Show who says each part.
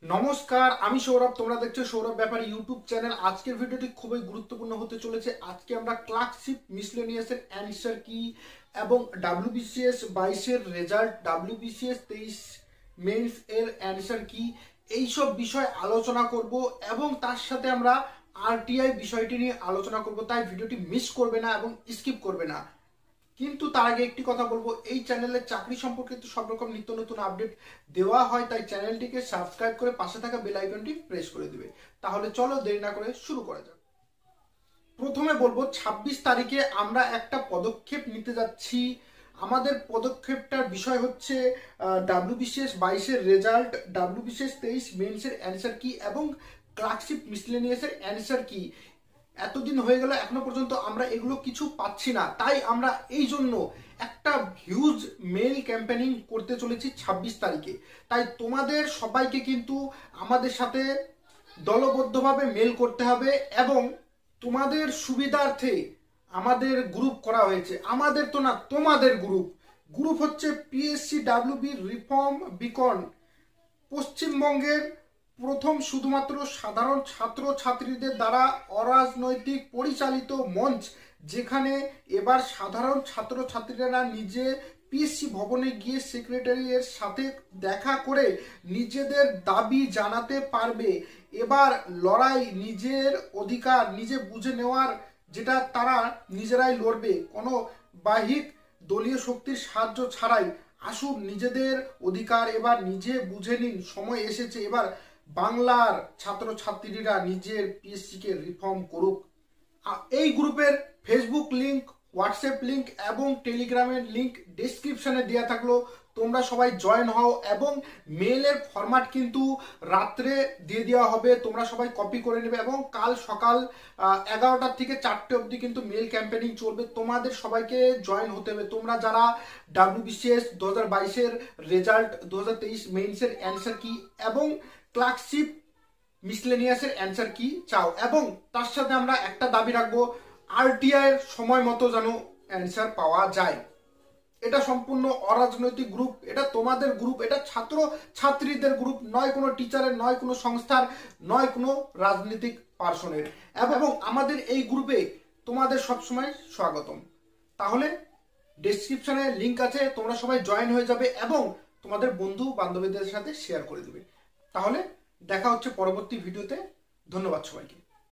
Speaker 1: নমস্কার, আমি সৌরভ। তোমরা দেখছো সৌরভ ব্যাপার ইউটিউব চ্যানেল। আজকের ভিডিওটি খুবই গুরুত্বপূর্ণ হতে চলেছে। আজকে আমরা ক্লার্কশিপ মিসলেনিয়াসের অ্যান্সার কি এবং ডাব্লিউবিসিএস 22-এর রেজাল্ট, ডাব্লিউবিসিএস 23 মেন্স এর অ্যান্সার কি, এইসব বিষয় আলোচনা করব এবং তার সাথে আমরা আরটিআই বিষয়টি নিয়ে আলোচনা করব। তাই ভিডিওটি মিস করবে না এবং স্কিপ করবে না। কিন্তু তার আগে একটি কথা বলবো, এই চ্যানেলে চাকরি সম্পর্কিত সব রকম নিত্য নতুন আপডেট দেওয়া হয়, তাই চ্যানেলটিকে সাবস্ক্রাইব করে পাশে থাকা বেল আইকনটি প্রেস করে দিবে। তাহলে চলো দেরি না করে শুরু করা যাক। প্রথমে বলবো 26 তারিখে আমরা একটা পদক্ষেপ নিতে যাচ্ছি। আমাদের পদক্ষেপটার বিষয় হচ্ছে ডাব্লিউবিসিএস 22-এর রেজাল্ট, ডাব্লিউবিসিএস 23 মেন্সের অ্যান্সার কি এবং ক্লার্কশিপ মিসলেনিয়াসের অ্যান্সার কি। এতদিন হয়ে গেল এখনো পর্যন্ত আমরা এগুলো কিছু পাচ্ছি না, তাই আমরা এই জন্য একটা হিউজ মেল ক্যাম্পেনিং করতে চলেছি 26 তারিখে। তাই তোমাদের সবাইকে কিন্তু আমাদের সাথে দলবদ্ধভাবে মেল করতে হবে এবং তোমাদের সুবিধার্থে আমাদের গ্রুপ করা হয়েছে। আমাদের তো না, তোমাদের গ্রুপ। গ্রুপ হচ্ছে পিএসসি ডাব্লিউবি রিফর্ম বিকন, পশ্চিমবঙ্গের প্রথম শুধুমাত্র সাধারণ ছাত্র ছাত্রীদের দ্বারা অরাজনৈতিক পরিচালিত মঞ্চ, যেখানে এবার সাধারণ ছাত্র ছাত্রীরা নিজে পিএসসি ভবনে গিয়ে সেক্রেটারির সাথে দেখা করে নিজেদের দাবি জানাতে পারবে। এবার লড়াই, নিজের অধিকার নিজে বুঝে নেওয়ার, যেটা তারা নিজেরাই লড়বে, কোনো বাহিক দলীয় শক্তির সাহায্য ছাড়াই। আসুন, নিজেদের অধিকার এবার নিজে বুঝে নিন। সময় এসেছে এবার বাংলার ছাত্রছাত্রীরা নিজের পিএসসিকে রিফর্ম করুক। এই গ্রুপের ফেসবুক লিংক, হোয়াটসঅ্যাপ লিংক এবং টেলিগ্রামের লিংক ডেসক্রিপশনে দেওয়া থাকলো। তোমরা সবাই জয়েন হও এবং মেলের ফরম্যাট কিন্তু রাত্রে দিয়ে দেওয়া হবে, তোমরা সবাই কপি করে নেবে এবং কাল সকাল 11টার থেকে 4টে অবধি কিন্তু মেল ক্যাম্পেনিং চলবে। তোমাদের সবাইকে জয়েন হতে হবে। তোমরা যারা ডাব্লিউবিসিএস 2022-এর রেজাল্ট, 2023 মেইনসের অ্যান্সার কি এবং ক্লার্কশিপ মিসলেনিয়াসের অ্যান্সার কি চাও, এবং তার সাথে আমরা একটা দাবি রাখবো, আরটিআই এর সময় মতো যেন অ্যান্সার পাওয়া যায়। এটা সম্পূর্ণ অরাজনৈতিক গ্রুপ, এটা তোমাদের গ্রুপ, এটা ছাত্র ছাত্রীদের গ্রুপ নয়, কোনো টিচারের নয়, কোনো সংস্থার নয়, কোনো রাজনৈতিক পার্সনের। এবং আমাদের এই গ্রুপে তোমাদের সবসময় স্বাগতম। তাহলে ডেসক্রিপশনে লিংক আছে, তোমরা সবাই জয়েন হয়ে যাবে এবং তোমাদের বন্ধু বান্ধবীদের সাথে শেয়ার করে দেবে। তাহলে দেখা হচ্ছে পরবর্তী ভিডিওতে। ধন্যবাদ সবাইকে।